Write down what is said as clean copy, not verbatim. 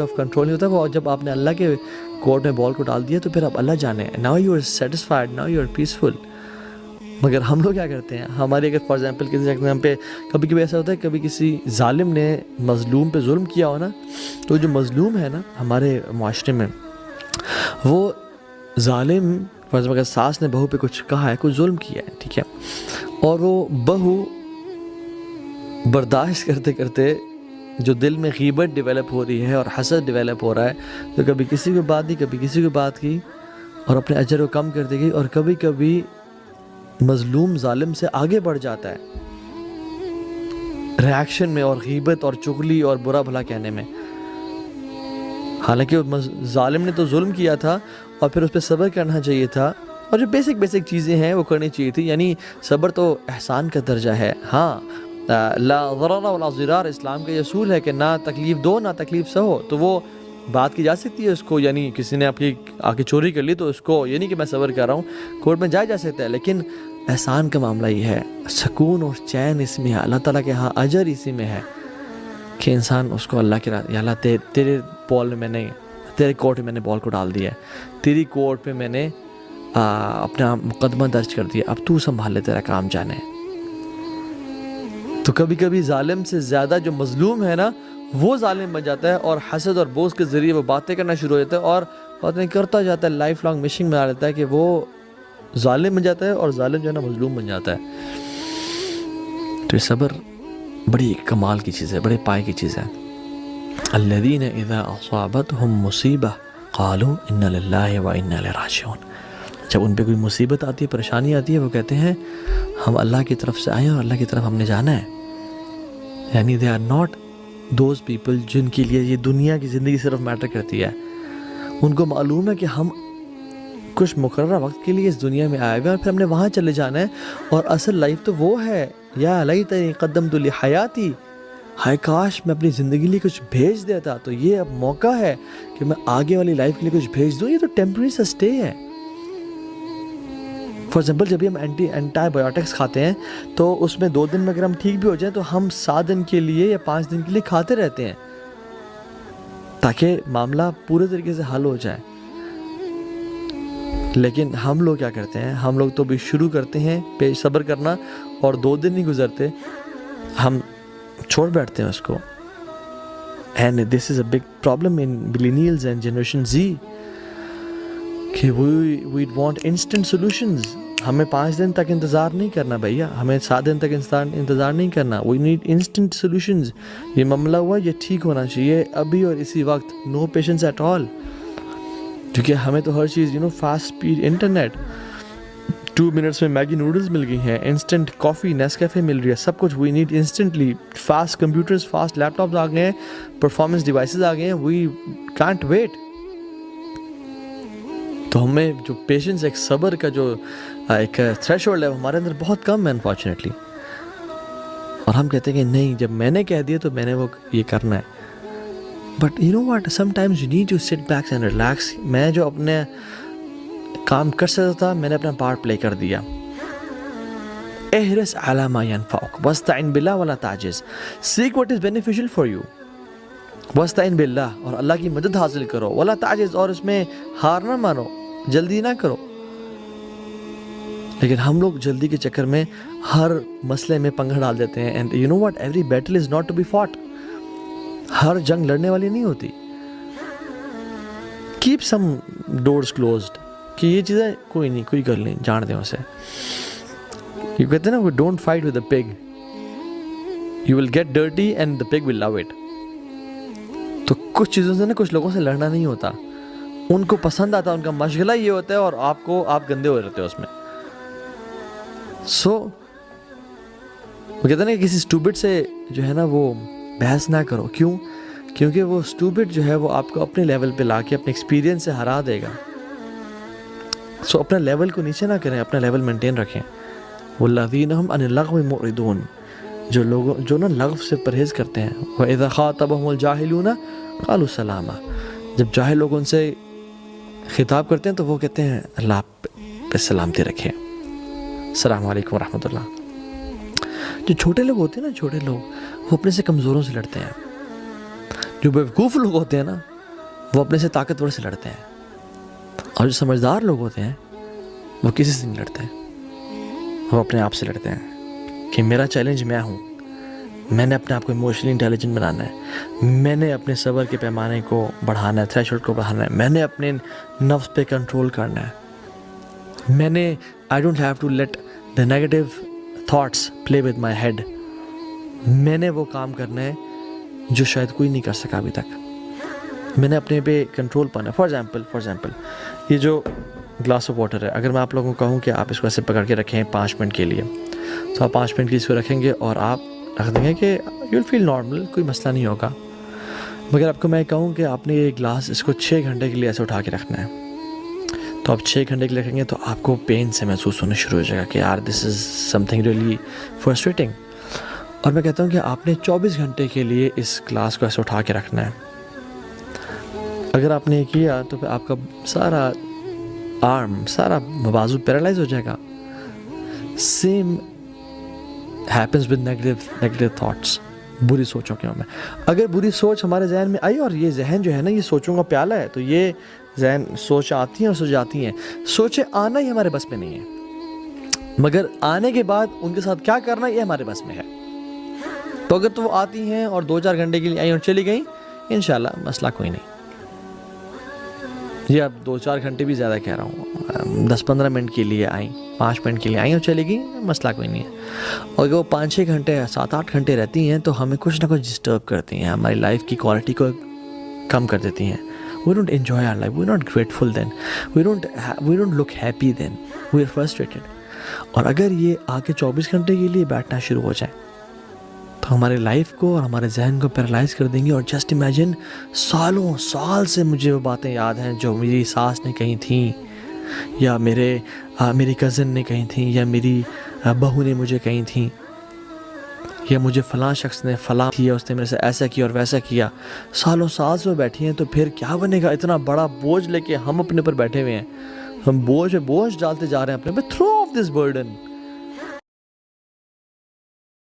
Of control نہیں ہوتا وہ. جب آپ نے اللہ کے کورٹ میں بال کو ڈال دیا تو پھر اب اللہ جانے, now you are satisfied, now you are peaceful. مگر ہم لوگ کیا کرتے ہیں, ہماری اگر فار ایگزامپل کسی ایگزام پہ کبھی کبھی ایسا ہوتا ہے, کبھی کسی ظالم نے مظلوم پہ ظلم کیا ہو نا, تو جو مظلوم ہے نا ہمارے معاشرے میں, وہ ظالم فار ایگزامپل اگر ساس نے بہو پہ کچھ کہا ہے, کچھ ظلم کیا ہے, ٹھیک ہے, اور وہ بہو برداشت کرتے کرتے جو دل میں غیبت ڈیولپ ہو رہی ہے اور حسد ڈیولپ ہو رہا ہے, تو کبھی کسی کو بات دی, کبھی کسی کو بات کی, اور اپنے اجر کو کم کر دے گی, اور کبھی کبھی مظلوم ظالم سے آگے بڑھ جاتا ہے ریاکشن میں, اور غیبت اور چغلی اور برا بھلا کہنے میں. حالانکہ ظالم نے تو ظلم کیا تھا, اور پھر اس پہ صبر کرنا چاہیے تھا, اور جو بیسک چیزیں ہیں وہ کرنی چاہیے تھی. یعنی صبر تو احسان کا درجہ ہے. ہاں, لا ضرر ولا ضرار اسلام کا یہ اصول ہے کہ نہ تکلیف دو نہ تکلیف سہو, تو وہ بات کی جا سکتی ہے اس کو. یعنی کسی نے آپ کی آ کے چوری کر لی تو اس کو یہ نہیں کہ میں صبر کر رہا ہوں, کورٹ میں جایا جا سکتا ہے. لیکن احسان کا معاملہ یہ ہے, سکون اور چین اس میں ہے, اللہ تعالیٰ کے ہاں اجر اسی میں ہے کہ انسان اس کو اللہ کے یا اللہ تیرے بال میں نے, تیرے کورٹ میں میں نے بال کو ڈال دیا ہے, تیری کورٹ پہ میں نے اپنا مقدمہ درج کر دیا, اب تو سنبھال لے, تیرا کام جانے. تو کبھی کبھی ظالم سے زیادہ جو مظلوم ہے نا وہ ظالم بن جاتا ہے, اور حسد اور بغض کے ذریعے وہ باتیں کرنا شروع ہو جاتا ہے, اور باتیں کرتا جاتا ہے, لائف لانگ مشنگ میں آ جاتا ہے کہ وہ ظالم بن جاتا ہے, اور ظالم جو ہے نا مظلوم بن جاتا ہے. تو یہ صبر بڑی کمال کی چیز ہے, بڑے پائے کی چیز ہے. الذین اذا اصابتهم مصیبہ قالوا ان للہ و انا الیہ راجعون. جب ان پہ کوئی مصیبت آتی ہے, پریشانی آتی ہے, وہ کہتے ہیں ہم اللہ کی طرف سے آئے ہیں اور اللہ کی طرف ہم نے جانا ہے. یعنی they are not those people جن کے لیے یہ دنیا کی زندگی صرف میٹر کرتی ہے. ان کو معلوم ہے کہ ہم کچھ مقررہ وقت کے لیے اس دنیا میں آئے ہوئے اور پھر ہم نے وہاں چلے جانا ہے, اور اصل لائف تو وہ ہے. یا لیتنی قدمت لحیاتی, ہائے کاش میں اپنی زندگی لیے کچھ بھیج دیتا, تو یہ اب موقع ہے کہ میں آگے والی لائف کے لیے کچھ بھیج دوں. یہ تو ٹیمپرری سا اسٹے ہے. فار ایگزامپل جب بھی ہم اینٹی بایوٹکس کھاتے ہیں تو اس میں 2 دن میں اگر ہم ٹھیک بھی ہو جائیں تو ہم 7 دن کے لیے یا 5 دن کے لیے کھاتے رہتے ہیں تاکہ معاملہ پورے طریقے سے حل ہو جائے. لیکن ہم لوگ کیا کرتے ہیں, ہم لوگ تو بھی شروع کرتے ہیں صبر کرنا, اور 2 دن نہیں گزرتے ہم چھوڑ بیٹھتے ہیں اس کو. And this is a big problem in millennials and generation Z کہ وی وانٹ انسٹنٹ سولوشنز. ہمیں 5 دن تک انتظار نہیں کرنا بھیا, ہمیں 7 دن تک انتظار نہیں کرنا. We need instant solutions. یہ معاملہ ہوا, یہ ٹھیک ہونا چاہیے ابھی اور اسی وقت. نو پیشنس ایٹ آل, کیونکہ ہمیں تو ہر چیز فاسٹ اسپیڈ انٹرنیٹ, 2 منٹس میں میگی نوڈلز مل گئی ہیں, انسٹنٹ کافی نیسکیفے مل رہی ہے, سب کچھ we need instantly. Fast computers, fast laptops آ گئے ہیں, پرفارمنس ڈیوائسز آ گئے ہیں. We can't wait. تو ہمیں جو پیشنس, ایک صبر کا جو ایک تھریش ہولڈ ہے ہمارے اندر بہت کم ہے انفارچونیٹلی. اور ہم کہتے ہیں کہ نہیں, جب میں نے کہہ دیا تو میں نے وہ یہ کرنا ہے. But you know what, sometimes you need to sit back and relax. میں جو اپنے کام کر سکتا تھا میں نے اپنا پارٹ پلے کر دیا. احرص علی ما ینفعک واستعن باللہ ولا تعجز. Seek what is beneficial for you واستعن باللہ, اور اللہ کی مدد حاصل کرو. ولا تعجز, اور اس میں ہار نہ مانو, جلدی نہ کرو. لیکن ہم لوگ جلدی کے چکر میں ہر مسئلے میں پنگا ڈال دیتے ہیں. And you know what, every battle is not to be fought. ہر جنگ لڑنے والی نہیں ہوتی. کیپ سم ڈورز کلوزڈ, کہ یہ چیزیں کوئی نہیں, کوئی کر لیں, جان دیں اسے. یہ کہتے ہیں نا, don't fight with a pig, you will get dirty and the pig will love it. تو کچھ چیزوں سے نا کچھ لوگوں سے لڑنا نہیں ہوتا, ان کو پسند آتا, ان کا مشغلہ یہ ہوتا ہے, اور آپ گندے ہو رہتے ہو اس میں. سو وہ کہتے ہیں نا کہ کسی اسٹوپڈ سے جو ہے نا وہ بحث نہ کرو. کیوں؟ کیونکہ وہ اسٹوپڈ جو ہے وہ آپ کو اپنے لیول پہ لا کے اپنے ایکسپیرینس سے ہرا دے گا. سو اپنا لیول کو نیچے نہ کریں, اپنا لیول مینٹین رکھیں. والذین هم عن اللغو معرضون, جو نا لغو سے پرہیز کرتے ہیں. وَإِذَا خَاطَبَهُمُ الْجَاهِلُونَ قَالُوا سَلَامًا, جب جاہل لوگ ان سے خطاب کرتے ہیں تو وہ کہتے ہیں اللہ پہ سلامتی رکھے, السلام علیکم ورحمۃ اللہ. جو چھوٹے لوگ ہوتے ہیں نا, چھوٹے لوگ, وہ اپنے سے کمزوروں سے لڑتے ہیں. جو بیوقوف لوگ ہوتے ہیں نا وہ اپنے سے طاقتور سے لڑتے ہیں، اور جو سمجھدار لوگ ہوتے ہیں وہ کسی سے نہیں لڑتے ہیں، وہ اپنے آپ سے لڑتے ہیں کہ میرا چیلنج میں ہوں، میں نے اپنے آپ کو ایموشنلی انٹیلیجنٹ بنانا ہے، میں نے اپنے صبر کے پیمانے کو بڑھانا ہے، تھریشولڈ کو بڑھانا ہے، میں نے اپنے نفس پہ کنٹرول کرنا ہے، میں نے I don't have to let the negative thoughts play with my head, میں نے وہ کام کرنا ہے جو شاید کوئی نہیں کر سکا ابھی تک، میں نے اپنے پہ کنٹرول پانا ہے۔ فار ایگزامپل یہ جو گلاس آف واٹر ہے، اگر میں آپ لوگوں کو کہوں کہ آپ اس کو ایسے پکڑ کے رکھیں 5 منٹ کے لیے، تو آپ 5 منٹ کے اس کو رکھیں گے اور آپ رکھ دیں گے کہ یو ول فیل نارمل، کوئی مسئلہ نہیں ہوگا۔ مگر آپ کو میں کہوں کہ آپ نے یہ گلاس اس کو 6 گھنٹے کے لیے ایسے اٹھا کے رکھنا ہے، تو آپ 6 گھنٹے کے لیے رکھیں گے تو آپ کو پین سے محسوس ہونا شروع ہو جائے گا کہ یار دس از سم تھنگ ریئلی فرسٹریٹنگ۔ اور میں کہتا ہوں کہ آپ نے 24 گھنٹے کے لیے اس گلاس کو ایسے اٹھا کے رکھنا ہے۔ اگر آپ نے یہ کیا تو پھر آپ کا سارا آرم، سارا بازو پیرالائز ہو جائے گا۔ Same happens with negative thoughts, بری سوچوں کے میں اگر بری سوچ ہمارے ذہن میں آئی، اور یہ ذہن جو ہے نا یہ سوچوں کا پیالہ ہے، تو یہ ذہن سوچ آتی ہیں اور سوچ جاتی ہیں، سوچیں آنا ہی ہمارے بس میں نہیں ہے، مگر آنے کے بعد ان کے ساتھ کیا کرنا یہ ہمارے بس میں ہے۔ تو اگر تو وہ آتی ہیں اور 2-4 گھنٹے کے لیے آئیں اور چلی گئیں، انشاءاللہ مسئلہ کوئی نہیں، یہ اب 2-4 گھنٹے بھی زیادہ کہہ رہا ہوں، 10-15 منٹ کے لیے آئیں، 5 منٹ کے لیے آئیں اور چلی گئیں، مسئلہ کوئی نہیں ہے۔ اور اگر وہ 5-6 گھنٹے 7-8 گھنٹے رہتی ہیں تو ہمیں کچھ نہ کچھ ڈسٹرب کرتی ہیں، ہماری لائف کی کوالٹی کو کم کر دیتی ہیں۔ We don't enjoy our life, we're not grateful then, we don't look happy then, we're frustrated۔ اور اگر یہ آگے 24 گھنٹے کے لیے بیٹھنا شروع ہو جائے تو ہمارے لائف کو اور ہمارے ذہن کو پیرالائز کر دیں گے۔ اور جسٹ امیجن سالوں سال سے مجھے وہ باتیں یاد ہیں جو میری ساس نے کہی تھیں، یا میری کزن نے کہی تھیں، یا میری بہو نے مجھے کہی تھیں، یا مجھے فلاں شخص نے فلاں کیا، اس نے میرے سے ایسا کیا اور ویسا کیا۔ سالوں سال سے وہ بیٹھی ہیں، تو پھر کیا بنے گا؟ اتنا بڑا بوجھ لے کے ہم اپنے پر بیٹھے ہوئے ہیں، ہم بوجھ ڈالتے جا رہے ہیں اپنے پہ۔ Through of this burden,